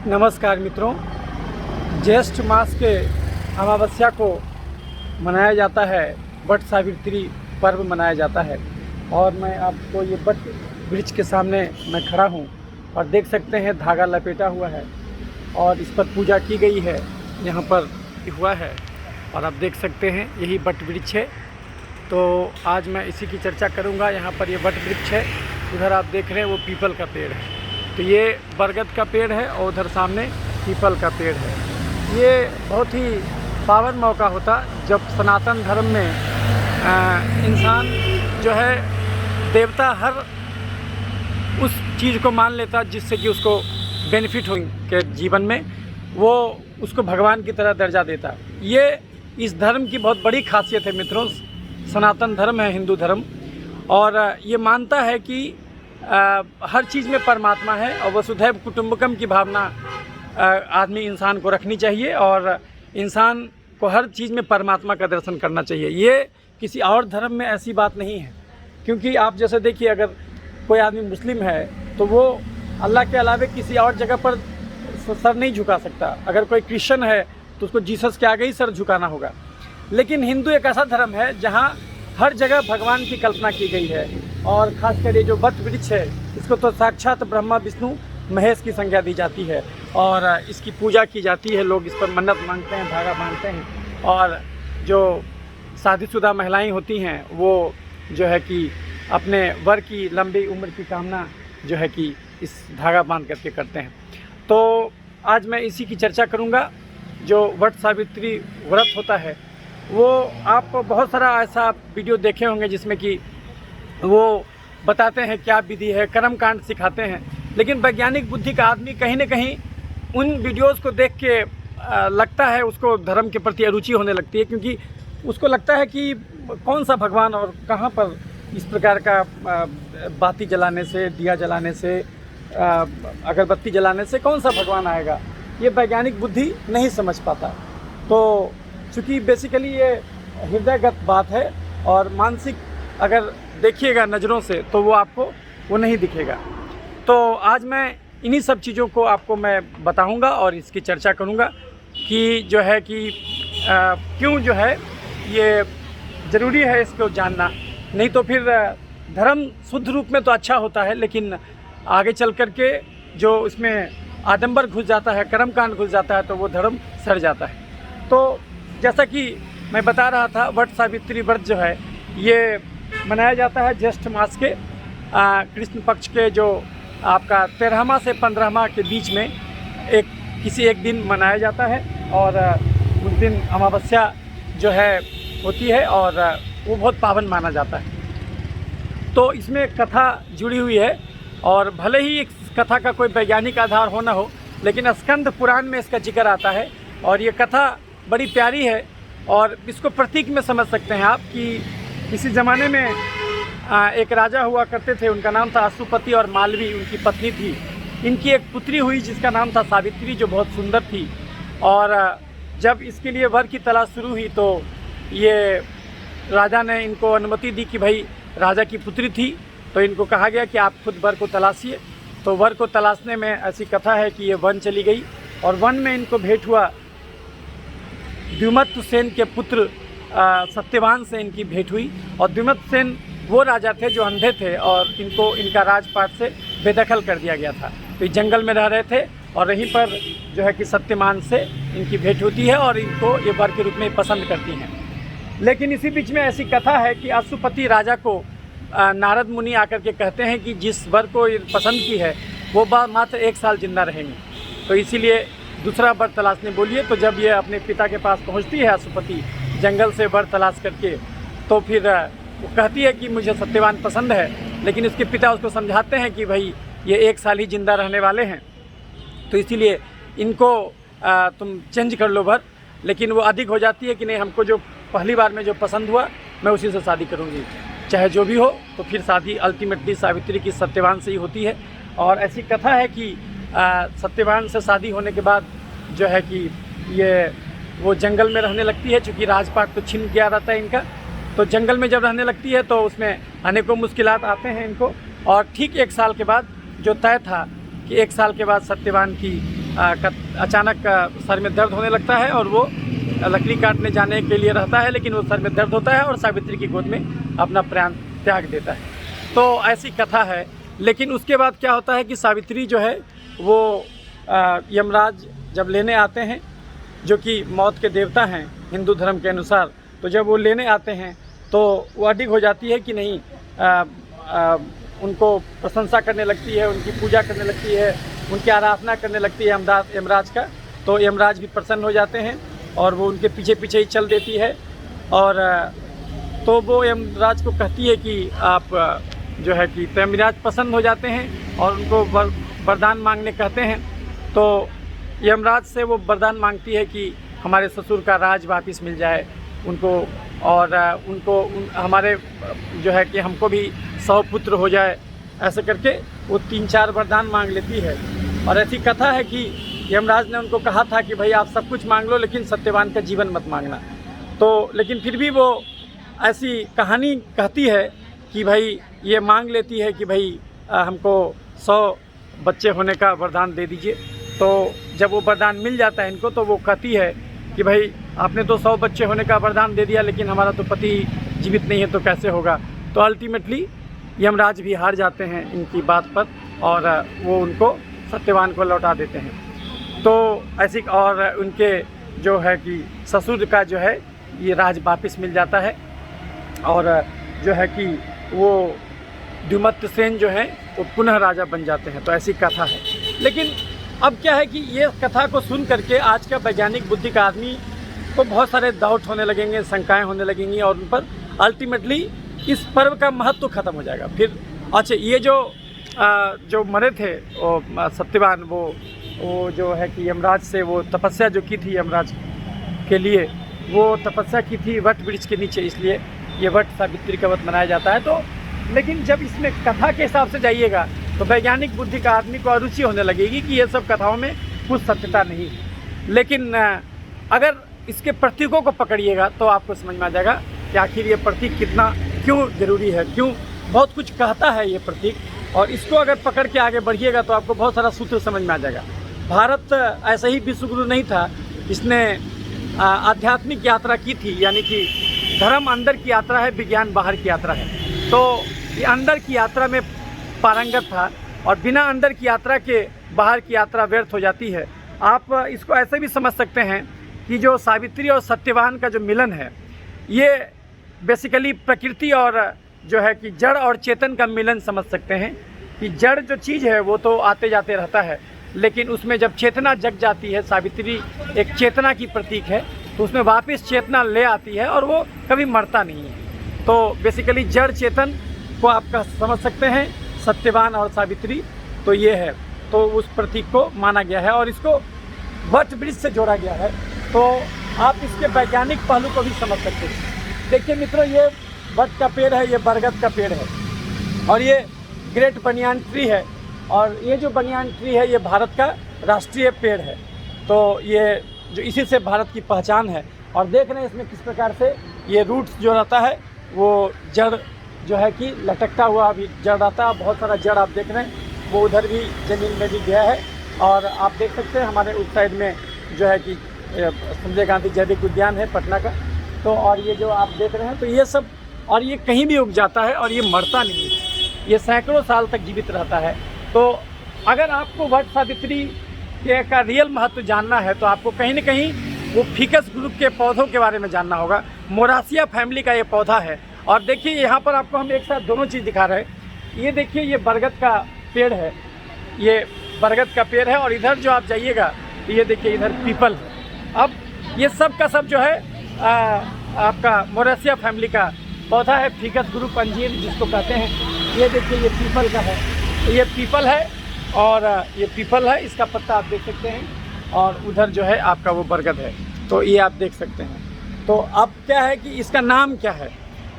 नमस्कार मित्रों, ज्येष्ठ मास के अमावस्या को मनाया जाता है, वट सावित्री पर्व मनाया जाता है। और मैं आपको ये वट वृक्ष के सामने मैं खड़ा हूँ और देख सकते हैं धागा लपेटा हुआ है और इस पर पूजा की गई है, यहाँ पर हुआ है और आप देख सकते हैं यही वट वृक्ष है। तो आज मैं इसी की चर्चा करूँगा। यहाँ पर ये वट वृक्ष है, उधर आप देख रहे हैं वो पीपल का पेड़ है, तो ये बरगद का पेड़ है और उधर सामने पीपल का पेड़ है। ये बहुत ही पावन मौका होता जब सनातन धर्म में इंसान जो है देवता हर उस चीज़ को मान लेता जिससे कि उसको बेनिफिट हो के जीवन में, वो उसको भगवान की तरह दर्जा देता। ये इस धर्म की बहुत बड़ी खासियत है मित्रों। सनातन धर्म है, हिंदू धर्म, और ये मानता है कि हर चीज़ में परमात्मा है और वसुधैव कुटुंबकम की भावना आदमी इंसान को रखनी चाहिए और इंसान को हर चीज़ में परमात्मा का दर्शन करना चाहिए। ये किसी और धर्म में ऐसी बात नहीं है, क्योंकि आप जैसे देखिए, अगर कोई आदमी मुस्लिम है तो वो अल्लाह के अलावे किसी और जगह पर सर नहीं झुका सकता। अगर कोई क्रिश्चियन है तो उसको जीसस के आगे ही सर झुकाना होगा। लेकिन हिंदू एक ऐसा धर्म है जहाँ हर जगह भगवान की कल्पना की गई है, और ख़ासकर ये जो वट वृक्ष है इसको तो साक्षात ब्रह्मा विष्णु महेश की संज्ञा दी जाती है और इसकी पूजा की जाती है। लोग इस पर मन्नत मांगते हैं, धागा बांधते हैं, और जो शादीशुदा महिलाएं होती हैं वो जो है कि अपने वर की लंबी उम्र की कामना जो है कि इस धागा बांध करके करते हैं। तो आज मैं इसी की चर्चा करूँगा। जो वट सावित्री व्रत होता है वो आप बहुत सारा ऐसा वीडियो देखे होंगे जिसमें कि वो बताते हैं क्या विधि है, कर्म कांड सिखाते हैं, लेकिन वैज्ञानिक बुद्धि का आदमी कहीं ना कहीं उन वीडियोस को देख के लगता है उसको धर्म के प्रति अरुचि होने लगती है, क्योंकि उसको लगता है कि कौन सा भगवान और कहाँ पर इस प्रकार का बाती जलाने से, दिया जलाने से, अगरबत्ती जलाने से कौन सा भगवान आएगा। ये वैज्ञानिक बुद्धि नहीं समझ पाता। तो चूँकि बेसिकली ये हृदयगत बात है और मानसिक अगर देखिएगा नज़रों से तो वो आपको वो नहीं दिखेगा। तो आज मैं इन्हीं सब चीज़ों को आपको मैं बताऊंगा और इसकी चर्चा करूंगा कि जो है कि क्यों जो है ये ज़रूरी है इसको जानना। नहीं तो फिर धर्म शुद्ध रूप में तो अच्छा होता है, लेकिन आगे चल कर के जो इसमें आडंबर घुस जाता है, कर्मकांड घुस जाता है, तो वो धर्म सड़ जाता है। तो जैसा कि मैं बता रहा था, वट सावित्री व्रत जो है ये मनाया जाता है ज्येष्ठ मास के कृष्ण पक्ष के जो आपका 13वां से 15वां के बीच में किसी एक दिन मनाया जाता है, और उस दिन अमावस्या जो है होती है और वो बहुत पावन माना जाता है। तो इसमें कथा जुड़ी हुई है, और भले ही इस कथा का कोई वैज्ञानिक आधार हो ना हो, लेकिन स्कंद पुराण में इसका जिक्र आता है और ये कथा बड़ी प्यारी है। और इसको प्रतीक में समझ सकते हैं आप कि किसी ज़माने में एक राजा हुआ करते थे, उनका नाम था अश्वपति, और मालवी उनकी पत्नी थी। इनकी एक पुत्री हुई जिसका नाम था सावित्री, जो बहुत सुंदर थी। और जब इसके लिए वर की तलाश शुरू हुई तो ये राजा ने इनको अनुमति दी कि भाई राजा की पुत्री थी तो इनको कहा गया कि आप खुद वर को तलाशिए। तो वर को तलाशने में ऐसी कथा है कि ये वन चली गई और वन में इनको भेंट हुआ द्युमत्त सेन के पुत्र सत्यवान से इनकी भेंट हुई। और द्युमत्त सेन वो राजा थे जो अंधे थे और इनको इनका राजपाट से बेदखल कर दिया गया था। तो जंगल में रह रहे थे और यहीं पर जो है कि सत्यवान से इनकी भेंट होती है और इनको ये वर के रूप में पसंद करती हैं। लेकिन इसी बीच में ऐसी कथा है कि अश्वपति राजा को नारद मुनि आकर के कहते हैं कि जिस वर को ये पसंद की है वो मात्र 1 साल जिंदा रहेंगे, तो इसीलिए दूसरा वर तलाशने बोलिए। तो जब ये अपने पिता के पास पहुंचती है अश्वपति जंगल से वर तलाश करके, तो फिर वो कहती है कि मुझे सत्यवान पसंद है, लेकिन उसके पिता उसको समझाते हैं कि भाई ये 1 साल ही जिंदा रहने वाले हैं, तो इसीलिए इनको तुम चेंज कर लो वर। लेकिन वो अधिक हो जाती है कि नहीं, हमको जो पहली बार में जो पसंद हुआ मैं उसी से शादी करूँगी, चाहे जो भी हो। तो फिर शादी अल्टीमेटली सावित्री की सत्यवान से ही होती है। और ऐसी कथा है कि सत्यवान से शादी होने के बाद जो है कि ये वो जंगल में रहने लगती है, चूँकि राजपाट तो छिन गया रहता है इनका। तो जंगल में जब रहने लगती है तो उसमें अनेकों मुश्किलात आते हैं इनको। और ठीक 1 साल के बाद जो तय था कि 1 साल के बाद सत्यवान की अचानक सर में दर्द होने लगता है और वो लकड़ी काटने जाने के लिए रहता है, लेकिन वो सर में दर्द होता है और सावित्री की गोद में अपना प्राण त्याग देता है। तो ऐसी कथा है। लेकिन उसके बाद क्या होता है कि सावित्री जो है वो यमराज जब लेने आते हैं, जो कि मौत के देवता हैं हिंदू धर्म के अनुसार, तो जब वो लेने आते हैं तो वो अडिग हो जाती है कि नहीं, उनको प्रशंसा करने लगती है, उनकी पूजा करने लगती है, उनकी आराधना करने लगती है यमराज का। तो यमराज भी प्रसन्न हो जाते हैं और वो उनके पीछे पीछे ही चल देती है। और तो वो यमराज को कहती है कि आप जो है कि, तो यमराज पसंद हो जाते हैं और उनको वरदान मांगने कहते हैं। तो यमराज से वो वरदान मांगती है कि हमारे ससुर का राज वापस मिल जाए उनको, और हमारे जो है कि हमको भी 100 पुत्र हो जाए। ऐसे करके वो 3-4 वरदान मांग लेती है। और ऐसी कथा है कि यमराज ने उनको कहा था कि भाई आप सब कुछ मांग लो, लेकिन सत्यवान का जीवन मत मांगना। तो लेकिन फिर भी वो ऐसी कहानी कहती है कि भाई ये मांग लेती है कि भाई हमको 100 बच्चे होने का वरदान दे दीजिए। तो जब वो वरदान मिल जाता है इनको, तो वो कहती है कि भाई आपने तो 100 बच्चे होने का वरदान दे दिया, लेकिन हमारा तो पति जीवित नहीं है, तो कैसे होगा। तो अल्टीमेटली यमराज भी हार जाते हैं इनकी बात पर और वो उनको सत्यवान को लौटा देते हैं। तो ऐसी, और उनके जो है कि ससुर का जो है ये राज वापस मिल जाता है और जो है कि वो द्युमत्त सेन जो है वो पुनः राजा बन जाते हैं। तो ऐसी कथा है। लेकिन अब क्या है कि ये कथा को सुन करके आज का वैज्ञानिक बुद्धि का आदमी को बहुत सारे डाउट होने लगेंगे, शंकाएं होने लगेंगी और उन पर अल्टीमेटली इस पर्व का महत्व खत्म हो जाएगा। फिर अच्छा, ये जो मरे थे वो सत्यवान, वो जो है कि यमराज से वो तपस्या जो की थी यमराज के लिए, वो तपस्या की थी वट वृक्ष के नीचे, इसलिए ये वट सावित्री का व्रत मनाया जाता है। तो लेकिन जब इसमें कथा के हिसाब से जाइएगा तो वैज्ञानिक बुद्धि का आदमी को अरुचि होने लगेगी कि ये सब कथाओं में कुछ सत्यता नहीं है। लेकिन अगर इसके प्रतीकों को पकड़िएगा तो आपको समझ में आ जाएगा कि आखिर ये प्रतीक क्यों ज़रूरी है, क्यों बहुत कुछ कहता है ये प्रतीक। और इसको अगर पकड़ के आगे बढ़िएगा तो आपको बहुत सारा सूत्र समझ में आ जाएगा। भारत ऐसा ही विश्वगुरु नहीं था, इसने आध्यात्मिक यात्रा की थी, यानी कि धर्म अंदर की यात्रा है, विज्ञान बाहर की यात्रा है। तो ये अंदर की यात्रा में पारंगत था और बिना अंदर की यात्रा के बाहर की यात्रा व्यर्थ हो जाती है। आप इसको ऐसे भी समझ सकते हैं कि जो सावित्री और सत्यवान का जो मिलन है, ये बेसिकली प्रकृति और जो है कि जड़ और चेतन का मिलन समझ सकते हैं। कि जड़ जो चीज़ है वो तो आते जाते रहता है, लेकिन उसमें जब चेतना जग जाती है, सावित्री एक चेतना की प्रतीक है, तो उसमें वापस चेतना ले आती है और वो कभी मरता नहीं है। तो बेसिकली जड़ चेतन को आप समझ सकते हैं, सत्यवान और सावित्री। तो ये है, तो उस प्रतीक को माना गया है और इसको वट वृक्ष से जोड़ा गया है। तो आप इसके वैज्ञानिक पहलू को भी समझ सकते हैं। देखिए मित्रों, ये वट का पेड़ है, ये बरगद का पेड़ है और ये ग्रेट बनियान ट्री है। और ये जो बनियान ट्री है ये भारत का राष्ट्रीय पेड़ है। तो ये जो इसी से भारत की पहचान है। और देख रहे हैं इसमें किस प्रकार से ये रूट्स जो रहता है वो जड़ जो है कि लटकता हुआ अभी जड़ रहता है। बहुत सारा जड़ आप देख रहे हैं, वो उधर भी ज़मीन में भी गया है। और आप देख सकते हैं हमारे उस साइड में जो है कि संजय गांधी जैविक उद्यान है पटना का। तो और ये जो आप देख रहे हैं, तो ये सब, और ये कहीं भी उग जाता है और ये मरता नहीं है, ये सैकड़ों साल तक जीवित रहता है। तो अगर आपको वट सावित्री का रियल महत्व जानना है तो आपको कहीं ना कहीं वो फिकस ग्रुप के पौधों के बारे में जानना होगा। मोरासिया फैमिली का ये पौधा है। और देखिए यहाँ पर आपको हम एक साथ दोनों चीज़ दिखा रहे हैं। ये देखिए, ये बरगद का पेड़ है, ये बरगद का पेड़ है। और इधर जो आप जाइएगा तो ये देखिए इधर पीपल है। अब ये सब का सब जो है आपका मोरासिया फैमिली का पौधा है, फिकस ग्रुप अंजीर जिसको कहते हैं। ये देखिए ये पीपल का है, तो ये पीपल है और ये पीपल है, इसका पत्ता आप देख सकते हैं। और उधर जो है आपका वो बरगद है, तो ये आप देख सकते हैं। तो अब क्या है कि इसका नाम क्या है,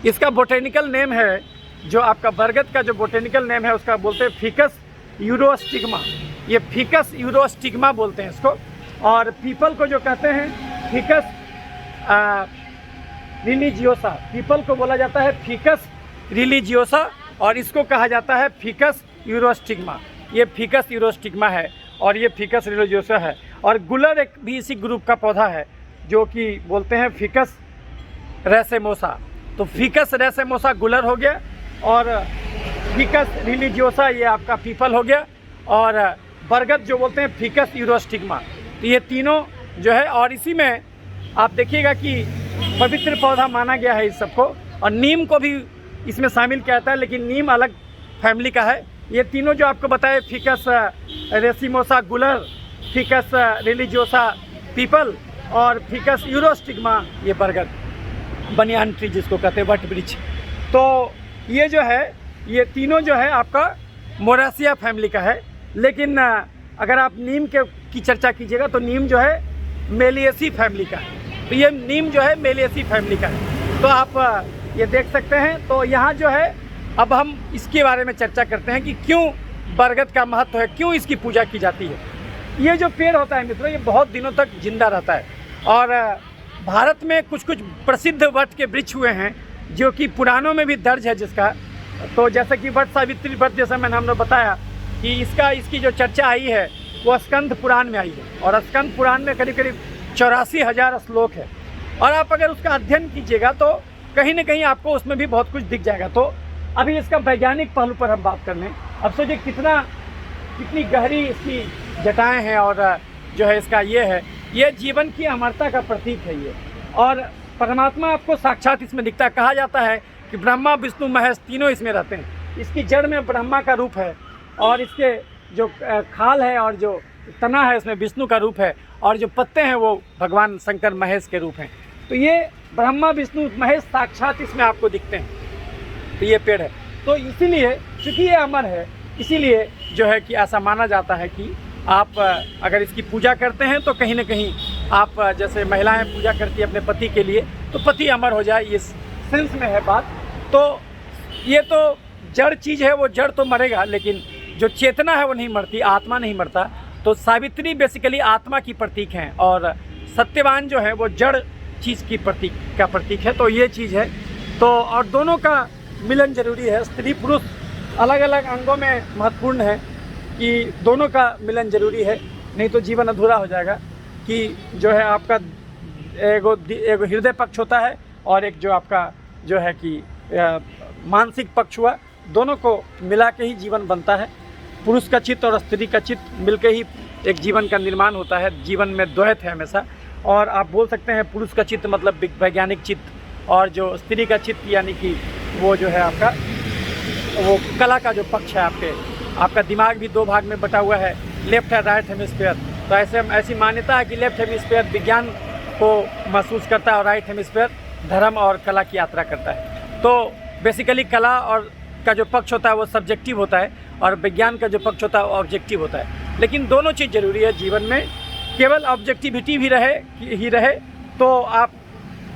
इसका बोटेनिकल नेम है, जो आपका बरगद का जो बोटेनिकल नेम है उसका बोलते हैं फिकस यूरोस्टिग्मा। ये फिकस यूरोस्टिग्मा बोलते हैं इसको। और पीपल को जो कहते हैं फिकस रिलीजियोसा, पीपल को बोला जाता है फिकस रिलीजियोसा और इसको कहा जाता है फिकस यूरोस्टिग्मा। ये फिकस यूरोस्टिग्मा है। और ये फिकस रिलीजियोसा है। और गुलर एक भी इसी ग्रुप का पौधा है जो कि बोलते हैं फिकस रेसेमोसा। तो फिकस रेसेमोसा गुलर हो गया, और फिकस रिलीजियोसा ये आपका पीपल हो गया, और बरगद जो बोलते हैं फिकस यूरोस्टिग्मा। तो ये तीनों जो है, और इसी में आप देखिएगा कि पवित्र पौधा माना गया है इस सबको। और नीम को भी इसमें शामिल किया जाता है, लेकिन नीम अलग फैमिली का है। ये तीनों जो आपको बताए, फिकस रेसिमोसा गुलर, फिकस रिलीजियोसा पीपल और फिकस यूरोस्टिग्मा ये बरगद, बनियान ट्री जिसको कहते हैं, वट वृक्ष। तो ये जो है, ये तीनों जो है आपका मोरासिया फैमिली का है। लेकिन अगर आप नीम की चर्चा कीजिएगा तो नीम जो है मेलिएसी फैमिली का है। तो ये नीम जो है मेलिएसी फैमिली का है। तो आप ये देख सकते हैं। तो यहाँ जो है अब हम इसके बारे में चर्चा करते हैं कि क्यों बरगद का महत्व है, क्यों इसकी पूजा की जाती है। ये जो पेड़ होता है मित्रों, ये बहुत दिनों तक जिंदा रहता है। और भारत में कुछ कुछ प्रसिद्ध वट के वृक्ष हुए हैं जो कि पुराणों में भी दर्ज है जिसका। तो जैसे कि वट सावित्री वट, जैसा मैंने हमने बताया कि इसकी जो चर्चा आई है वो स्कंद पुराण में आई है। और स्कंद पुराण में करीब करीब 84,000 श्लोक है। और आप अगर उसका अध्ययन कीजिएगा तो कहीं ना कहीं आपको उसमें भी बहुत कुछ दिख जाएगा। तो अभी इसका वैज्ञानिक पहलू पर हम बात कर लें। अब सोचिए कितनी गहरी इसकी जटाएं हैं, और जो है इसका ये जीवन की अमरता का प्रतीक है ये। और परमात्मा आपको साक्षात इसमें दिखता है। कहा जाता है कि ब्रह्मा विष्णु महेश तीनों इसमें रहते हैं। इसकी जड़ में ब्रह्मा का रूप है, और इसके जो खाल है और जो तना है उसमें विष्णु का रूप है, और जो पत्ते हैं वो भगवान शंकर महेश के रूप हैं। तो ये ब्रह्मा विष्णु महेश साक्षात इसमें आपको दिखते हैं। तो ये पेड़ है। तो इसीलिए चूँकि ये अमर है, इसीलिए जो है कि ऐसा माना जाता है कि आप अगर इसकी पूजा करते हैं तो कहीं ना कहीं आप, जैसे महिलाएं पूजा करती है अपने पति के लिए, तो पति अमर हो जाए, इस सेंस में है बात। तो ये तो जड़ चीज़ है, वो जड़ तो मरेगा, लेकिन जो चेतना है वो नहीं मरती, आत्मा नहीं मरता। तो सावित्री बेसिकली आत्मा की प्रतीक हैं, और सत्यवान जो है वो जड़ चीज़ की प्रतीक है। तो ये चीज़ है। तो और दोनों का मिलन जरूरी है। स्त्री पुरुष अलग अलग अंगों में महत्वपूर्ण है कि दोनों का मिलन जरूरी है, नहीं तो जीवन अधूरा हो जाएगा। कि जो है आपका एगो हृदय पक्ष होता है, और एक जो आपका जो है कि मानसिक पक्ष हुआ, दोनों को मिला के ही जीवन बनता है। पुरुष का चित्त और स्त्री का चित्त मिलकर ही एक जीवन का निर्माण होता है। जीवन में द्वैत है हमेशा। और आप बोल सकते हैं पुरुष का चित्त मतलब वैज्ञानिक चित्त, और जो स्त्री का चित्त यानी कि वो जो है आपका वो कला का जो पक्ष है। आपका दिमाग भी दो भाग में बटा हुआ है, लेफ्ट और राइट हेमिस्फीयर। तो ऐसी मान्यता है कि लेफ्ट हेमिस्फीयर विज्ञान को महसूस करता है, और राइट हेमिस्फीयर धर्म और कला की यात्रा करता है। तो बेसिकली कला और का जो पक्ष होता है वो सब्जेक्टिव होता है, और विज्ञान का जो पक्ष होता है वो ऑब्जेक्टिव होता है। लेकिन दोनों चीज़ ज़रूरी है जीवन में। केवल ऑब्जेक्टिविटी भी रहे तो आप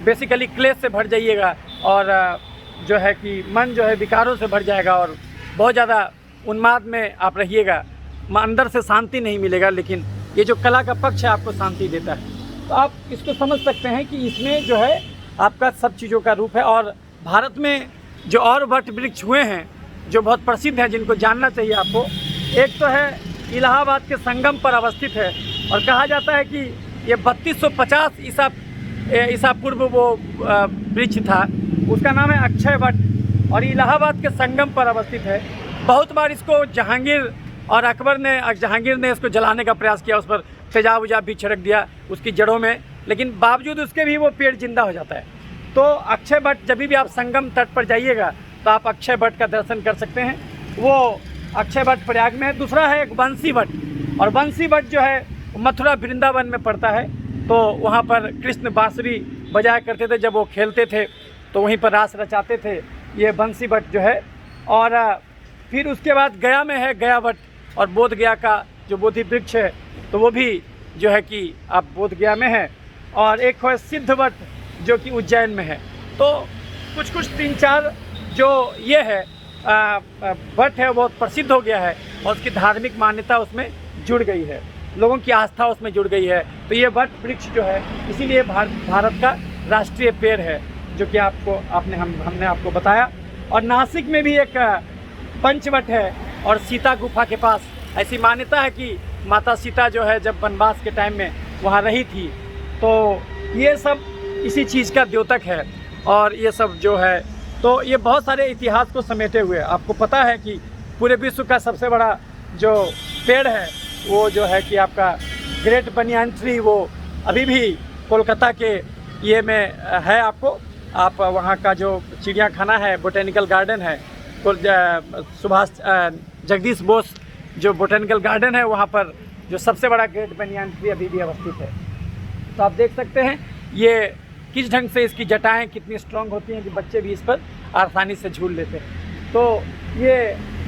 बेसिकली क्लेश से भर जाइएगा, और जो है कि मन जो है विकारों से भर जाएगा, और बहुत ज़्यादा उन्माद में आप रहिएगा, अंदर से शांति नहीं मिलेगा। लेकिन ये जो कला का पक्ष है आपको शांति देता है। तो आप इसको समझ सकते हैं कि इसमें जो है आपका सब चीज़ों का रूप है। और भारत में जो और वट वृक्ष हुए हैं जो बहुत प्रसिद्ध हैं, जिनको जानना चाहिए आपको, एक तो है इलाहाबाद के संगम पर अवस्थित है, और कहा जाता है कि ये 3250 ईसा पूर्व वो वृक्ष था। उसका नाम है अक्षय वट, और इलाहाबाद के संगम पर अवस्थित है। बहुत बार इसको जहांगीर ने इसको जलाने का प्रयास किया, उस पर तेजाब उजाब भी छिड़क दिया उसकी जड़ों में, लेकिन बावजूद उसके भी वो पेड़ जिंदा हो जाता है। तो अक्षय वट, जब भी आप संगम तट पर जाइएगा तो आप अक्षय वट का दर्शन कर सकते हैं। वो अक्षय वट प्रयाग में है। दूसरा है एक बंसी वट, और बंसी वट जो है मथुरा वृंदावन में पड़ता है। तो वहाँ पर कृष्ण बांसुरी बजाया करते थे, जब वो खेलते थे तो वहीं पर रास रचाते थे, ये बंसी वट जो है। और फिर उसके बाद गया में है गया वट, और बोध गया का जो बोधि वृक्ष है तो वो भी जो है कि आप बोध गया में है। और एक है सिद्ध वट जो कि उज्जैन में है। तो कुछ 3-4 जो ये है वट है बहुत प्रसिद्ध हो गया है, और उसकी धार्मिक मान्यता उसमें जुड़ गई है, लोगों की आस्था उसमें जुड़ गई है। तो ये वट वृक्ष जो है इसीलिए भारत का राष्ट्रीय पेड़ है, जो कि हमने आपको बताया। और नासिक में भी एक पंचवट है, और सीता गुफा के पास ऐसी मान्यता है कि माता सीता जो है जब वनवास के टाइम में वहाँ रही थी, तो ये सब इसी चीज़ का द्योतक है। और ये सब जो है तो ये बहुत सारे इतिहास को समेटे हुए। आपको पता है कि पूरे विश्व का सबसे बड़ा जो पेड़ है वो जो है कि आपका ग्रेट बनियान ट्री, वो अभी भी कोलकाता के ये में है। आप वहाँ का जो चिड़ियाखाना है, बोटेनिकल गार्डन है, तो सुभाष जगदीश बोस जो बोटेनिकल गार्डन है, वहाँ पर जो सबसे बड़ा ग्रेट बनियान ट्री अभी भी अवस्थित है। तो आप देख सकते हैं ये किस ढंग से इसकी जटाएं कितनी स्ट्रांग होती हैं कि बच्चे भी इस पर आसानी से झूल लेते हैं। तो ये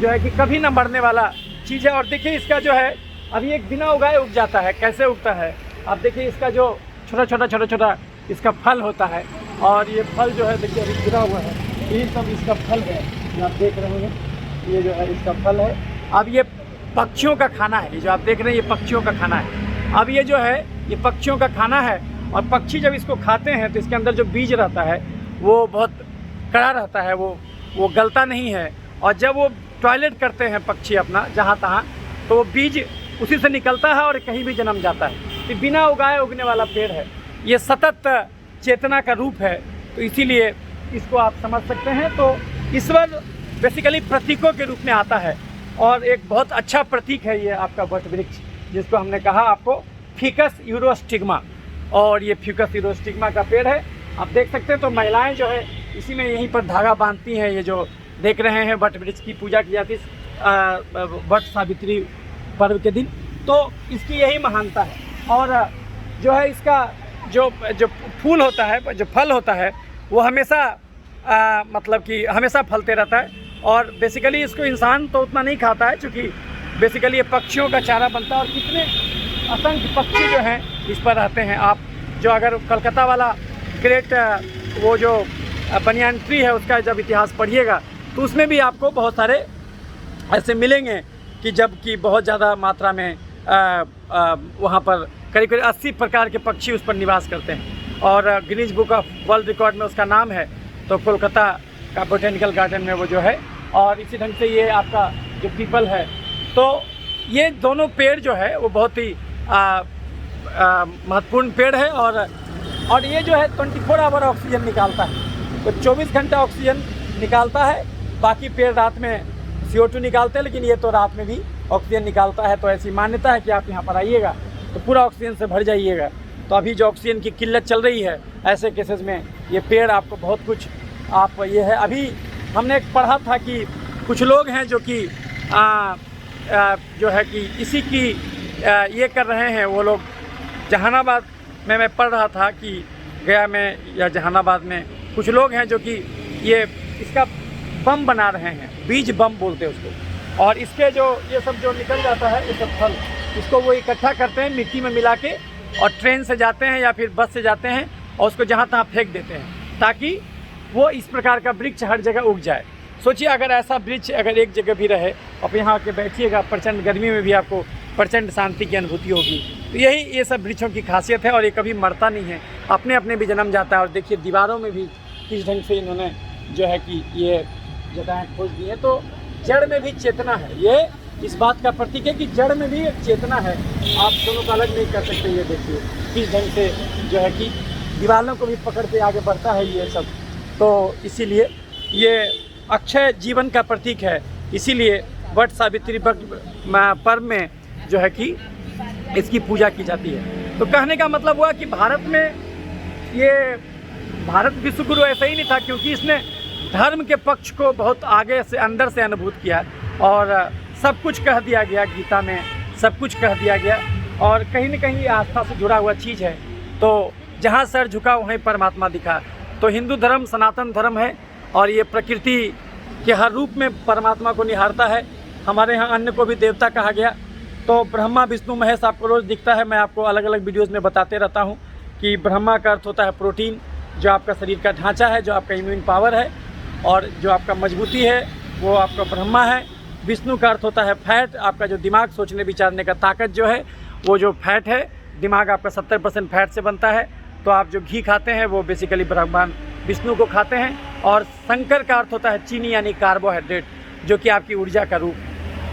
जो है कि कभी ना मरने वाला चीज़ है। और देखिए इसका जो है अभी एक बिना उगाए उग जाता है। कैसे उगता है आप देखिए, इसका जो छोटा छोटा इसका फल होता है, और ये फल जो है देखिए अभी गिरा हुआ है, ये सब इसका फल है जो आप देख रहे हैं, ये जो है इसका फल है। अब ये पक्षियों का खाना है, ये जो आप देख रहे हैं ये पक्षियों का खाना है। अब ये जो है ये पक्षियों का खाना है, और पक्षी जब इसको खाते हैं तो इसके अंदर जो बीज रहता है वो बहुत कड़ा रहता है, वो गलता नहीं है। और जब वो टॉयलेट करते हैं पक्षी अपना जहाँ तहाँ, तो वो बीज उसी से निकलता है और कहीं भी जन्म जाता है। ये बिना उगाए उगने वाला पेड़ है, ये सतत चेतना का रूप है। तो इसीलिए इसको आप समझ सकते हैं। तो ईश्वर बेसिकली प्रतीकों के रूप में आता है, और एक बहुत अच्छा प्रतीक है ये आपका वट वृक्ष, जिसको हमने कहा आपको फिकस यूरोस्टिग्मा। और ये फिकस यूरोस्टिग्मा का पेड़ है, आप देख सकते हैं। तो महिलाएं जो है इसी में यहीं पर धागा बांधती हैं। ये जो देख रहे हैं वट वृक्ष की पूजा की जाती है वट सावित्री पर्व के दिन। तो इसकी यही महानता है। और जो है इसका जो फूल होता है, जो फल होता है, वो हमेशा मतलब कि हमेशा फलते रहता है। और बेसिकली इसको इंसान तो उतना नहीं खाता है, क्योंकि बेसिकली ये पक्षियों का चारा बनता है। और कितने असंख्य पक्षी जो हैं इस पर रहते हैं। आप जो अगर कलकत्ता वाला ग्रेट वो जो बनियान ट्री है उसका जब इतिहास पढ़िएगा तो उसमें भी आपको बहुत सारे ऐसे मिलेंगे कि जबकि बहुत ज़्यादा मात्रा में वहाँ पर करीब 80 प्रकार के पक्षी उस पर निवास करते हैं। और Guinness book of world record में उसका नाम है। तो कोलकाता का बोटेनिकल गार्डन में वो जो है। और इसी ढंग से ये आपका जो पीपल है, तो ये दोनों पेड़ जो है वो बहुत ही महत्वपूर्ण पेड़ है। और ये जो है 24 आवर ऑक्सीजन निकालता है। तो 24 घंटा ऑक्सीजन निकालता है। बाकी पेड़ रात में CO2 निकालते हैं, लेकिन ये तो रात में भी ऑक्सीजन निकालता है। तो ऐसी मान्यता है कि आप यहाँ पर आइएगा तो पूरा ऑक्सीजन से भर जाइएगा। तो अभी जो ऑक्सीजन की किल्लत चल रही है, ऐसे केसेस में ये पेड़ आपको बहुत कुछ ये है। अभी हमने एक पढ़ा था कि कुछ लोग हैं जो कि जो है कि इसी की ये कर रहे हैं। वो लोग जहानाबाद में मैं पढ़ रहा था कि गया में या जहानाबाद में कुछ लोग हैं जो कि ये इसका बम बना रहे हैं, बीज बम बोलते हैं उसको। और इसके जो ये सब जो निकल जाता है ये सब फल, इसको वो इकट्ठा करते हैं मिट्टी में मिला के, और ट्रेन से जाते हैं या फिर बस से जाते हैं और उसको जहाँ तहाँ फेंक देते हैं, ताकि वो इस प्रकार का वृक्ष हर जगह उग जाए। सोचिए अगर ऐसा वृक्ष अगर एक जगह भी रहे, आप यहाँ आके बैठिएगा, प्रचंड गर्मी में भी आपको प्रचंड शांति की अनुभूति होगी। तो यही ये सब वृक्षों की खासियत है। और ये कभी मरता नहीं है, अपने अपने भी जन्म जाता है। और देखिए दीवारों में भी किस ढंग से इन्होंने जो है कि ये जगहें खोज दी है। तो जड़ में भी चेतना है। ये इस बात का प्रतीक है कि जड़ में भी एक चेतना है, आप दोनों का अलग नहीं कर सकते। ये देखिए किस ढंग से जो है कि दीवारों को भी पकड़ के आगे बढ़ता है ये सब। तो इसीलिए ये अक्षय जीवन का प्रतीक है। इसीलिए वट सावित्री पर्व में जो है कि इसकी पूजा की जाती है। तो कहने का मतलब हुआ कि भारत में ये भारत विश्वगुरु ऐसा ही नहीं था, क्योंकि इसने धर्म के पक्ष को बहुत आगे से अंदर से अनुभूत किया। और सब कुछ कह दिया गया, गीता में सब कुछ कह दिया गया। और कहीं न कहीं आस्था से जुड़ा हुआ चीज़ है। तो जहाँ सर झुका वहीं परमात्मा दिखा। तो हिंदू धर्म सनातन धर्म है, और ये प्रकृति के हर रूप में परमात्मा को निहारता है। हमारे यहाँ अन्न को भी देवता कहा गया। तो ब्रह्मा विष्णु महेश आपको रोज़ दिखता है। मैं आपको अलग अलग वीडियोज़ में बताते रहता हूँ कि ब्रह्मा का अर्थ होता है प्रोटीन, जो आपका शरीर का ढांचा है, जो आपका इम्यून पावर है, और जो आपका मजबूती है वो आपका ब्रह्मा है। विष्णु का अर्थ होता है फैट, आपका जो दिमाग सोचने विचारने का ताकत जो है वो जो फैट है, दिमाग आपका 70% फैट से बनता है। तो आप जो घी खाते हैं वो बेसिकली भगवान विष्णु को खाते हैं। और शंकर का अर्थ होता है चीनी यानी कार्बोहाइड्रेट, जो कि आपकी ऊर्जा का रूप।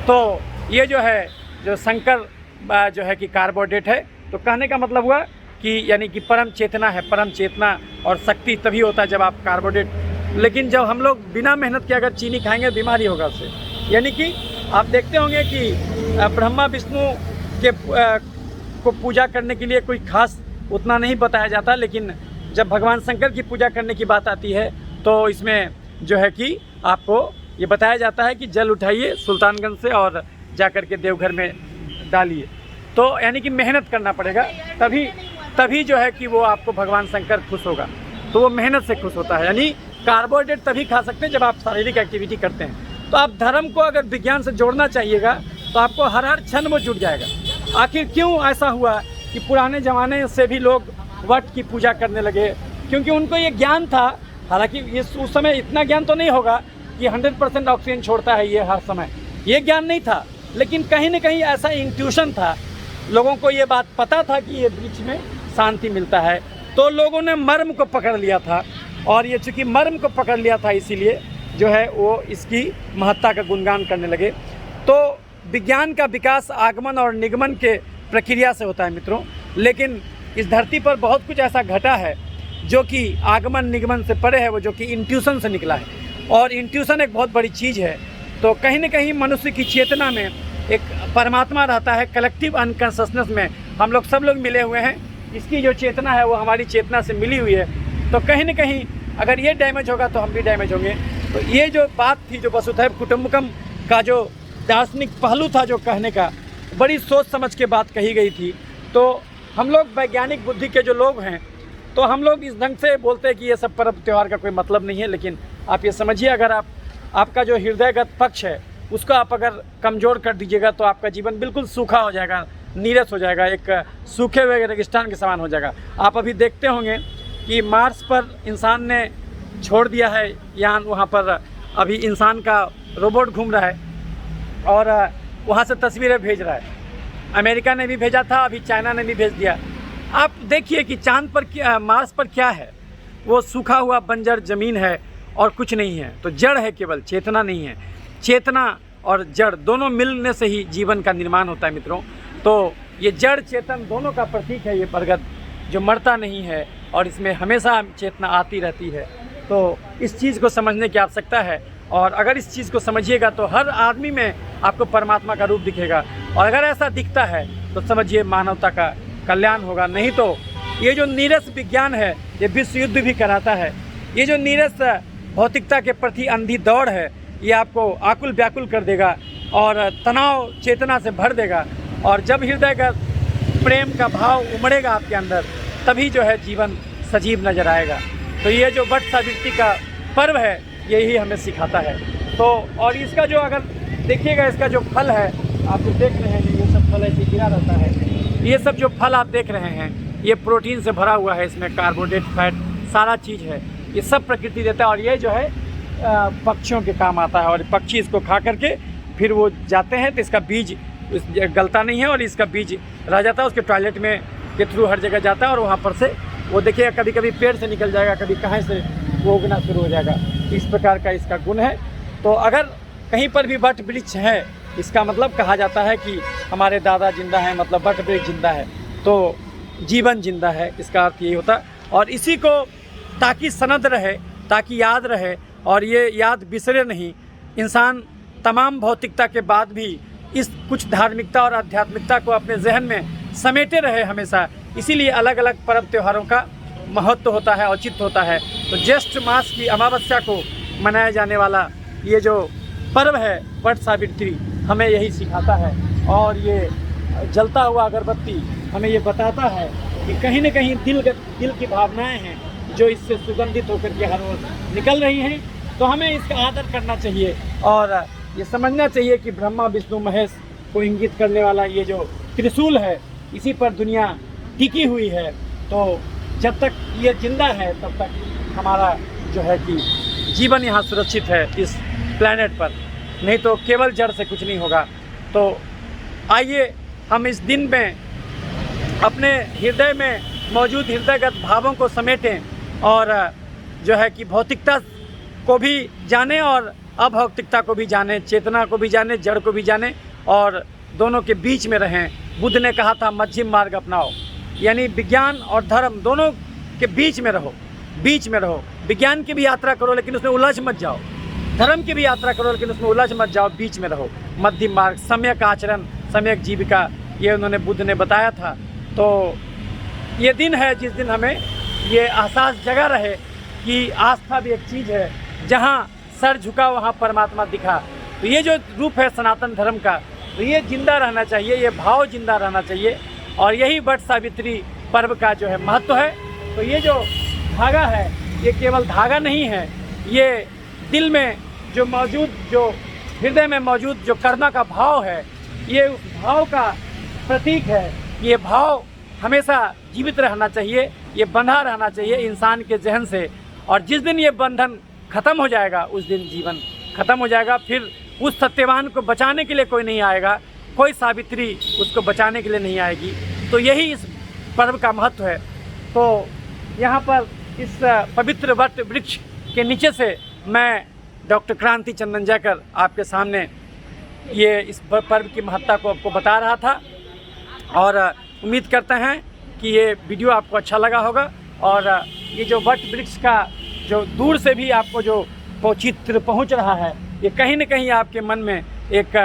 तो ये जो है जो शंकर जो है कि कार्बोहाइड्रेट है। तो कहने का मतलब हुआ कि यानी कि परम चेतना है, परम चेतना और शक्ति तभी होता है जब आप कार्बोहाइड्रेट। लेकिन जब हम लोग बिना मेहनत के अगर चीनी खाएंगे बीमारी होगा उससे। यानी कि आप देखते होंगे कि ब्रह्मा विष्णु के को पूजा करने के लिए कोई खास उतना नहीं बताया जाता, लेकिन जब भगवान शंकर की पूजा करने की बात आती है तो इसमें जो है कि आपको ये बताया जाता है कि जल उठाइए सुल्तानगंज से और जाकर के देवघर में डालिए। तो यानी कि मेहनत करना पड़ेगा, तभी जो है कि वो आपको भगवान शंकर खुश होगा। तो वो मेहनत से खुश होता है। यानी कार्बोहाइड्रेट तभी खा सकते हैं जब आप शारीरिक एक्टिविटी करते हैं। तो आप धर्म को अगर विज्ञान से जोड़ना चाहिएगा तो आपको हर क्षण वो जुड़ जाएगा। आखिर क्यों ऐसा हुआ कि पुराने ज़माने से भी लोग वट की पूजा करने लगे? क्योंकि उनको ये ज्ञान था, हालांकि ये उस समय इतना ज्ञान तो नहीं होगा कि 100% ऑक्सीजन छोड़ता है ये हर समय, ये ज्ञान नहीं था, लेकिन कहीं ना कहीं ऐसा इंट्यूशन था, लोगों को ये बात पता था कि ये वृक्ष में शांति मिलता है। तो लोगों ने मर्म को पकड़ लिया था, और ये चूँकि मर्म को पकड़ लिया था इसीलिए जो है वो इसकी महत्ता का गुणगान करने लगे। तो विज्ञान का विकास आगमन और निगमन के प्रक्रिया से होता है मित्रों, लेकिन इस धरती पर बहुत कुछ ऐसा घटा है जो कि आगमन निगमन से परे है, वो जो कि इंट्यूशन से निकला है। और इंट्यूशन एक बहुत बड़ी चीज़ है। तो कहीं ना कहीं मनुष्य की चेतना में एक परमात्मा रहता है, कलेक्टिव अनकॉन्शसनेस में हम लोग सब लोग मिले हुए हैं। इसकी जो चेतना है वो हमारी चेतना से मिली हुई है। तो कहीं ना कहीं अगर ये डैमेज होगा तो हम भी डैमेज होंगे। तो ये जो बात थी, जो वसुधैव कुटुंबकम का जो दार्शनिक पहलू था, जो कहने का बड़ी सोच समझ के बात कही गई थी। तो हम लोग वैज्ञानिक बुद्धि के जो लोग हैं, तो हम लोग इस ढंग से बोलते हैं कि ये सब पर्व त्यौहार का कोई मतलब नहीं है। लेकिन आप ये समझिए, अगर आपका जो हृदयगत पक्ष है उसको आप अगर कमज़ोर कर दीजिएगा तो आपका जीवन बिल्कुल सूखा हो जाएगा, नीरस हो जाएगा, एक सूखे हुए रेगिस्तान के समान हो जाएगा। आप अभी देखते होंगे कि मार्स पर इंसान ने छोड़ दिया है यान, वहाँ पर अभी इंसान का रोबोट घूम रहा है और वहाँ से तस्वीरें भेज रहा है। अमेरिका ने भी भेजा था, अभी चाइना ने भी भेज दिया। आप देखिए कि चांद पर क्या, मार्स पर क्या है, वो सूखा हुआ बंजर ज़मीन है और कुछ नहीं है। तो जड़ है, केवल चेतना नहीं है। चेतना और जड़ दोनों मिलने से ही जीवन का निर्माण होता है मित्रों। तो ये जड़ चेतन दोनों का प्रतीक है ये बरगद, जो मरता नहीं है और इसमें हमेशा चेतना आती रहती है। तो इस चीज़ को समझने की आवश्यकता है, और अगर इस चीज़ को समझिएगा तो हर आदमी में आपको परमात्मा का रूप दिखेगा। और अगर ऐसा दिखता है तो समझिए मानवता का कल्याण होगा। नहीं तो ये जो नीरस विज्ञान है ये विश्व युद्ध भी कराता है। ये जो नीरस भौतिकता के प्रति अंधी दौड़ है ये आपको आकुल व्याकुल कर देगा और तनाव चेतना से भर देगा। और जब हृदय का प्रेम का भाव उमड़ेगा आपके अंदर, तभी जो है जीवन सजीव नजर आएगा। तो ये जो वट सावित्री का पर्व है यही हमें सिखाता है। तो और इसका जो अगर देखिएगा, इसका जो फल है आप जो देख रहे हैं, ये सब फल ऐसे गिरा रहता है। ये सब जो फल आप देख रहे हैं ये प्रोटीन से भरा हुआ है, इसमें कार्बोहाइड्रेट, फैट, सारा चीज़ है। ये सब प्रकृति देता है और ये जो है पक्षियों के काम आता है। और पक्षी इसको खा करके फिर वो जाते हैं तो इसका बीज गलता नहीं है और इसका बीज रह जाता है, उसके टॉयलेट में के थ्रू हर जगह जाता है और वहाँ पर से वो देखिएगा कभी कभी पेड़ से निकल जाएगा, कभी कहाँ से वो उगना शुरू हो जाएगा। इस प्रकार का इसका गुण है। तो अगर कहीं पर भी वट वृक्ष है, इसका मतलब कहा जाता है कि हमारे दादा जिंदा हैं, मतलब वट वृक्ष जिंदा है तो जीवन जिंदा है, इसका अर्थ यही होता है। और इसी को ताकि सनद रहे, ताकि याद रहे और ये याद बिसरे नहीं, इंसान तमाम भौतिकता के बाद भी इस कुछ धार्मिकता और आध्यात्मिकता को अपने जहन में समेटे रहे हमेशा। इसीलिए अलग अलग पर्व त्योहारों का महत्व होता है, औचित्य होता है। तो ज्येष्ठ मास की अमावस्या को मनाया जाने वाला ये जो पर्व है वट सावित्री हमें यही सिखाता है। और ये जलता हुआ अगरबत्ती हमें ये बताता है कि कहीं न कहीं दिल की भावनाएं हैं जो इससे सुगंधित होकर के हर रोज निकल रही हैं। तो हमें इसका आदर करना चाहिए और ये समझना चाहिए कि ब्रह्मा विष्णु महेश को इंगित करने वाला ये जो त्रिशूल है, इसी पर दुनिया टिकी हुई है। तो जब तक ये जिंदा है तब तक हमारा जो है कि जीवन यहाँ सुरक्षित है इस प्लैनेट पर, नहीं तो केवल जड़ से कुछ नहीं होगा। तो आइए हम इस दिन में अपने हृदय में मौजूद हृदयगत भावों को समेटें और जो है कि भौतिकता को भी जानें और अभौतिकता को भी जानें, चेतना को भी जानें, जड़ को भी जानें और दोनों के बीच में रहें। बुद्ध ने कहा था मध्यम मार्ग अपनाओ, यानी विज्ञान और धर्म दोनों के बीच में रहो, बीच में रहो। विज्ञान की भी यात्रा करो लेकिन उसमें उलझ मत जाओ, धर्म की भी यात्रा करो लेकिन उसमें उलझ मत जाओ, बीच में रहो। मध्यम मार्ग, सम्यक आचरण, सम्यक जीविका, ये उन्होंने बुद्ध ने बताया था। तो ये दिन है जिस दिन हमें ये एहसास जगा रहे कि आस्था भी एक चीज़ है, जहाँ सर झुका वहाँ परमात्मा दिखा। तो ये जो रूप है सनातन धर्म का, तो ये जिंदा रहना चाहिए, ये भाव जिंदा रहना चाहिए। और यही वट सावित्री पर्व का जो है महत्व है। तो ये जो धागा है, ये केवल धागा नहीं है, ये दिल में जो मौजूद, जो हृदय में मौजूद जो करुणा का भाव है, ये उस भाव का प्रतीक है। ये भाव हमेशा जीवित रहना चाहिए, ये बंधा रहना चाहिए इंसान के जहन से। और जिस दिन ये बंधन ख़त्म हो जाएगा उस दिन जीवन ख़त्म हो जाएगा। फिर उस सत्यवान को बचाने के लिए कोई नहीं आएगा, कोई सावित्री उसको बचाने के लिए नहीं आएगी। तो यही इस पर्व का महत्व है। तो यहाँ पर इस पवित्र वट वृक्ष के नीचे से मैं डॉक्टर क्रांति चंदन जयकर आपके सामने ये इस पर्व की महत्ता को आपको बता रहा था। और उम्मीद करते हैं कि ये वीडियो आपको अच्छा लगा होगा। और ये जो वट वृक्ष का जो दूर से भी आपको जो चित्र पहुँच रहा है, ये कहीं न कहीं आपके मन में एक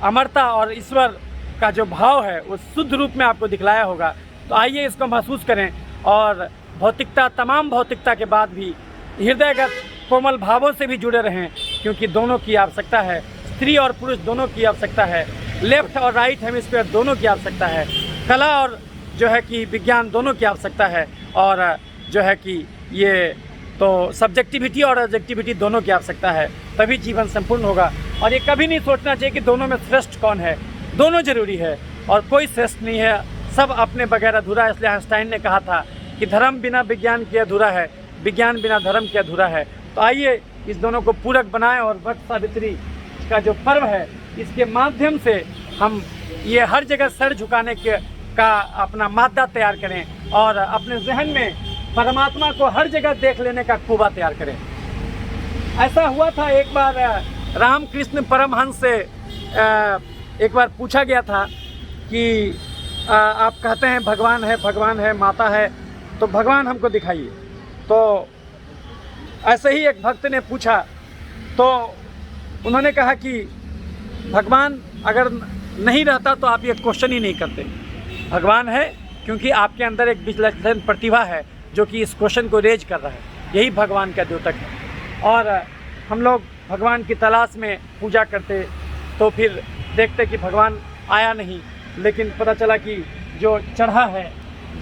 अमरता और ईश्वर का जो भाव है वो शुद्ध रूप में आपको दिखलाया होगा। तो आइए इसको महसूस करें और भौतिकता, तमाम भौतिकता के बाद भी हृदयगत कोमल भावों से भी जुड़े रहें, क्योंकि दोनों की आवश्यकता है। स्त्री और पुरुष दोनों की आवश्यकता है, लेफ्ट और राइट हेमिस्फीयर दोनों की आवश्यकता है, कला और जो है कि विज्ञान दोनों की आवश्यकता है। और जो है कि ये तो सब्जेक्टिविटी और ऑब्जेक्टिविटी दोनों की आवश्यकता है, तभी जीवन संपूर्ण होगा। और ये कभी नहीं सोचना चाहिए कि दोनों में श्रेष्ठ कौन है, दोनों जरूरी है और कोई श्रेष्ठ नहीं है, सब अपने बगैर अधूरा है। इसलिए आइंस्टाइन ने कहा था कि धर्म बिना विज्ञान के अधूरा है, विज्ञान बिना धर्म के अधूरा है। तो आइए इस दोनों को पूरक बनाएं और वट सावित्री का जो पर्व है, इसके माध्यम से हम ये हर जगह सर झुकाने का अपना मादा तैयार करें और अपने जहन में परमात्मा को हर जगह देख लेने का खूबा तैयार करें। ऐसा हुआ था एक बार, रामकृष्ण परमहंस से एक बार पूछा गया था कि आप कहते हैं भगवान है, माता है, तो भगवान हमको दिखाइए। तो ऐसे ही एक भक्त ने पूछा, तो उन्होंने कहा कि भगवान अगर नहीं रहता तो आप ये क्वेश्चन ही नहीं करते। भगवान है क्योंकि आपके अंदर एक विलक्षण प्रतिभा है जो कि इस क्वेश्चन को रेज कर रहा है, यही भगवान का द्योतक है। और हम लोग भगवान की तलाश में पूजा करते, तो फिर देखते कि भगवान आया नहीं, लेकिन पता चला कि जो चढ़ा है,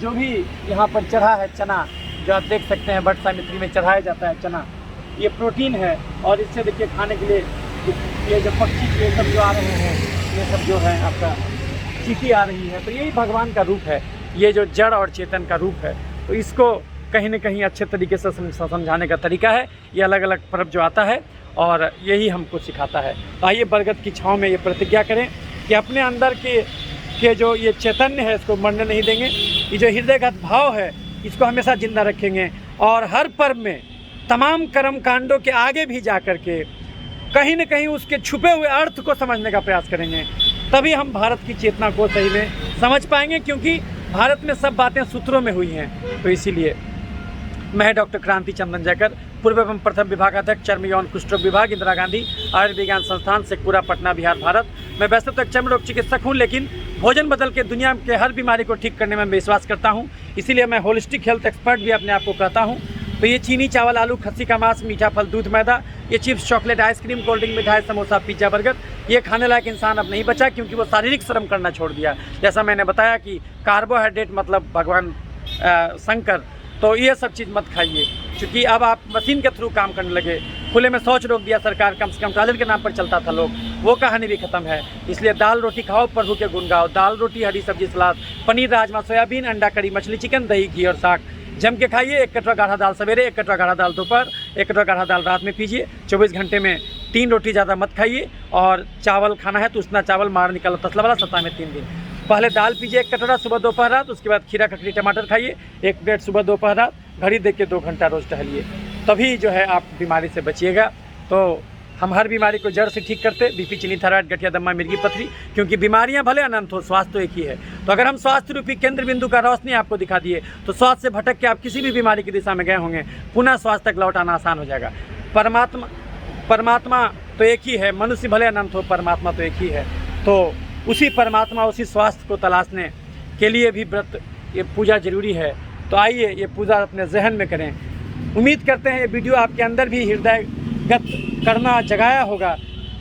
जो भी यहाँ पर चढ़ा है चना, जो आप देख सकते हैं वट सावित्री में चढ़ाया जाता है चना, ये प्रोटीन है। और इससे देखिए खाने के लिए ये जो पक्षी ये सब जो आ रहे हैं, ये सब जो है आपका चींटी आ रही है, तो यही भगवान का रूप है, ये जो जड़ और चेतन का रूप है। तो इसको कहीं न कहीं अच्छे तरीके से समझाने का तरीका है ये अलग अलग पर्व जो आता है, और यही हमको सिखाता है। तो आइए बरगद की छाँव में ये प्रतिज्ञा करें कि अपने अंदर के जो ये चैतन्य है इसको मरने नहीं देंगे, ये जो हृदयगत भाव है इसको हमेशा जिंदा रखेंगे। और हर पर्व में तमाम कर्म कांडों के आगे भी जा कर के कहीं न कहीं उसके छुपे हुए अर्थ को समझने का प्रयास करेंगे, तभी हम भारत की चेतना को सही में समझ पाएंगे, क्योंकि भारत में सब बातें सूत्रों में हुई हैं। तो इसीलिए मैं डॉक्टर क्रांति चंदन जयकर, पूर्व एवं प्रथम विभागाध्यक्ष चर्म यौन कुष्ठ रोग विभाग, इंदिरा गांधी आयुर्विज्ञान संस्थान, शेखपुरा, पटना, बिहार, भारत। मैं वैसे तो एक चर्म रोग चिकित्सक हूँ, लेकिन भोजन बदल के दुनिया के हर बीमारी को ठीक करने में विश्वास करता हूँ, इसीलिए मैं होलिस्टिक हेल्थ एक्सपर्ट भी अपने आप को कहता हूँ। तो ये चीनी, चावल, आलू, खस्सी का मांस, मीठा फल, दूध, मैदा, ये chips, chocolate, ice cream, cold drink, मिठाई, समोसा, पिज्जा, बर्गर, ये खाने लायक इंसान अब नहीं बचा, क्योंकि वो शारीरिक श्रम करना छोड़ दिया। जैसा मैंने बताया कि कार्बोहाइड्रेट मतलब भगवान शंकर, तो ये सब चीज़ मत खाइए, क्योंकि अब आप मशीन के थ्रू काम करने लगे। खुले में शौच रोक दिया सरकार, कम से कम टॉयलेट के नाम पर चलता था लोग, वो कहानी भी खत्म है। इसलिए दाल रोटी खाओ, प्रभु के गुण गाओ। दाल रोटी, हरी सब्जी, सलाद, पनीर, राजमा, सोयाबीन, अंडा करी, मछली, चिकन, दही, घी और साग जम के खाइए। एक कटोरा गाढ़ा दाल सवेरे, एक कटोरा गाढ़ा दाल दोपहर, एक कटोरा गाढ़ा दाल रात में पीजिए। 24 घंटे में 3 रोटी ज़्यादा मत खाइए। और चावल खाना है तो उतना चावल मार निकालो तसला वाला, सप्ताह में 3 दिन। पहले दाल पीजिए 1 कटोरा सुबह दोपहर रात, उसके बाद खीरा, ककड़ी, टमाटर खाइए 1 प्लेट सुबह दोपहर रात। घड़ी देख के 2 घंटा रोज़ टहलिए, तभी जो है आप बीमारी से बचिएगा। तो हम हर बीमारी को जड़ से ठीक करते, बीपी, चीनी, थायराइड, गठिया, दमा, मिर्गी, पथरी, क्योंकि बीमारियां भले अनंत हो, स्वास्थ्य तो एक ही है। तो अगर हम स्वास्थ्य रूपी केंद्र बिंदु का रोशनी आपको दिखा दिए तो स्वास्थ्य से भटक के आप किसी भी बीमारी की दिशा में गए होंगे, पुनः स्वास्थ्य तक लौट आना आसान हो जाएगा। परमात्मा तो एक ही है, मनुष्य भले अनंत हो, परमात्मा तो एक ही है। तो उसी परमात्मा, उसी स्वास्थ्य को तलाशने के लिए भी व्रत, ये पूजा जरूरी है। तो आइए ये पूजा अपने जहन में करें। उम्मीद करते हैं ये वीडियो आपके अंदर भी हृदयगत करना जगाया होगा,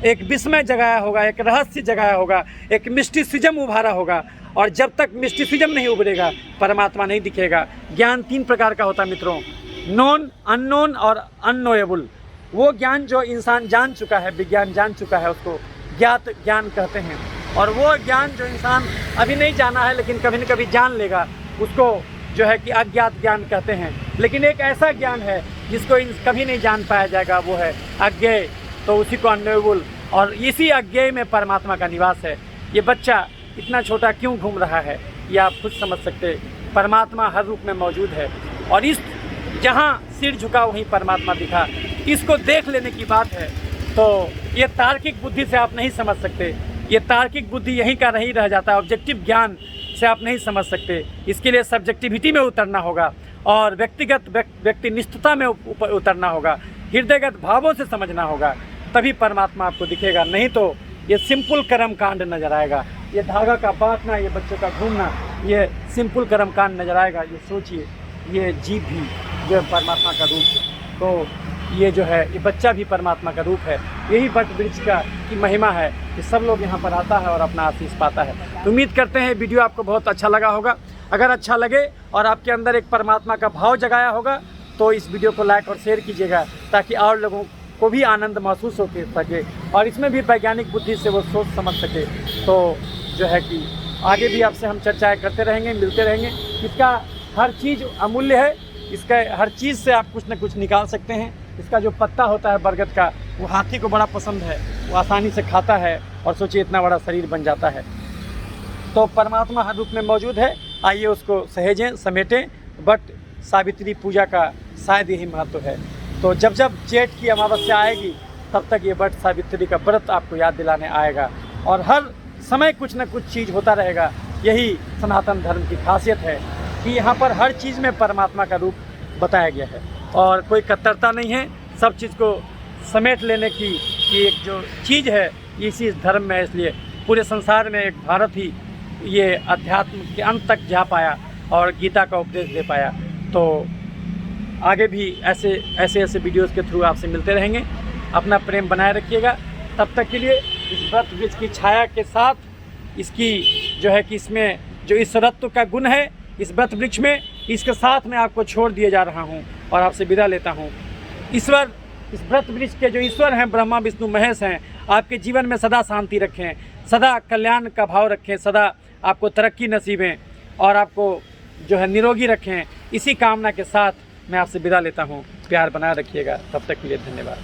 एक विस्मय जगाया होगा, एक रहस्य जगाया होगा, एक मिस्टिसिज्म उभारा होगा। और जब तक मिस्टिसिज्म नहीं उभरेगा, परमात्मा नहीं दिखेगा। ज्ञान 3 प्रकार का होता है मित्रों, नोन, अननोन और अननोएबल। वो ज्ञान जो इंसान जान चुका है, विज्ञान जान चुका है, उसको ज्ञात ज्ञान कहते हैं। और वो ज्ञान जो इंसान अभी नहीं जाना है लेकिन कभी न कभी जान लेगा, उसको जो है कि अज्ञात ज्ञान कहते हैं। लेकिन एक ऐसा ज्ञान है जिसको कभी नहीं जान पाया जाएगा, वो है अज्ञेय, तो उसी को अननोएबल। और इसी अज्ञेय में परमात्मा का निवास है। ये बच्चा इतना छोटा क्यों घूम रहा है, ये आप खुद समझ सकते। परमात्मा हर रूप में मौजूद है, और इस जहाँ सिर झुका वहीं परमात्मा दिखा, इसको देख लेने की बात है। तो ये तार्किक बुद्धि से आप नहीं समझ सकते, ये तार्किक बुद्धि यहीं का नहीं रह जाता, ऑब्जेक्टिव ज्ञान से आप नहीं समझ सकते। इसके लिए सब्जेक्टिविटी में उतरना होगा और व्यक्तिनिष्ठता में उतरना होगा, हृदयगत भावों से समझना होगा, तभी परमात्मा आपको दिखेगा। नहीं तो ये सिंपल कर्म कांड नजर आएगा, ये धागा का बांटना, ये बच्चों का घूमना, ये सिंपल कर्म कांड नजर आएगा। ये सोचिए, ये जीव भी जो है परमात्मा का रूप है, तो ये जो है ये बच्चा भी परमात्मा का रूप है। यही वट वृक्ष का की महिमा है कि सब लोग यहाँ पर आता है और अपना आशीष पाता है। तो उम्मीद करते हैं वीडियो आपको बहुत अच्छा लगा होगा। अगर अच्छा लगे और आपके अंदर एक परमात्मा का भाव जगाया होगा तो इस वीडियो को लाइक और शेयर कीजिएगा, ताकि और लोगों को भी आनंद महसूस हो सके और इसमें भी वैज्ञानिक बुद्धि से वो सोच समझ सके। तो जो है कि आगे भी आपसे हम चर्चाएँ करते रहेंगे, मिलते रहेंगे। इसका हर चीज़ अमूल्य है, इसका हर चीज़ से आप कुछ न कुछ निकाल सकते हैं। इसका जो पत्ता होता है बरगद का, वो हाथी को बड़ा पसंद है, वो आसानी से खाता है और सोचिए इतना बड़ा शरीर बन जाता है। तो परमात्मा हर रूप में मौजूद है, आइए उसको सहेजें, समेटें। बट सावित्री पूजा का शायद यही महत्व है। तो जब जब जेठ की अमावस्या आएगी तब तक ये बट सावित्री का व्रत आपको याद दिलाने आएगा, और हर समय कुछ न कुछ चीज़ होता रहेगा। यही सनातन धर्म की खासियत है कि यहाँ पर हर चीज़ में परमात्मा का रूप बताया गया है और कोई कट्टरता नहीं है। सब चीज़ को समेट लेने की एक जो चीज़ है इसी धर्म में है। इसलिए पूरे संसार में एक भारत ही ये अध्यात्म के अंत तक जा पाया और गीता का उपदेश दे पाया। तो आगे भी ऐसे वीडियोज़ के थ्रू आपसे मिलते रहेंगे। अपना प्रेम बनाए रखिएगा। तब तक के लिए इस व्रत वृक्ष की छाया के साथ, इसकी जो है कि इसमें जो ईश्वरत्व का गुण है इस व्रत वृक्ष में, इसके साथ मैं आपको छोड़ दिए जा रहा हूँ और आपसे विदा लेता हूँ। ईश्वर, इस व्रत वृक्ष के जो ईश्वर हैं, ब्रह्मा विष्णु महेश हैं, आपके जीवन में सदा शांति रखें, सदा कल्याण का भाव रखें, सदा आपको तरक्की नसीबें और आपको जो है निरोगी रखें। इसी कामना के साथ मैं आपसे विदा लेता हूँ। प्यार बनाए रखिएगा। तब तक के लिए धन्यवाद।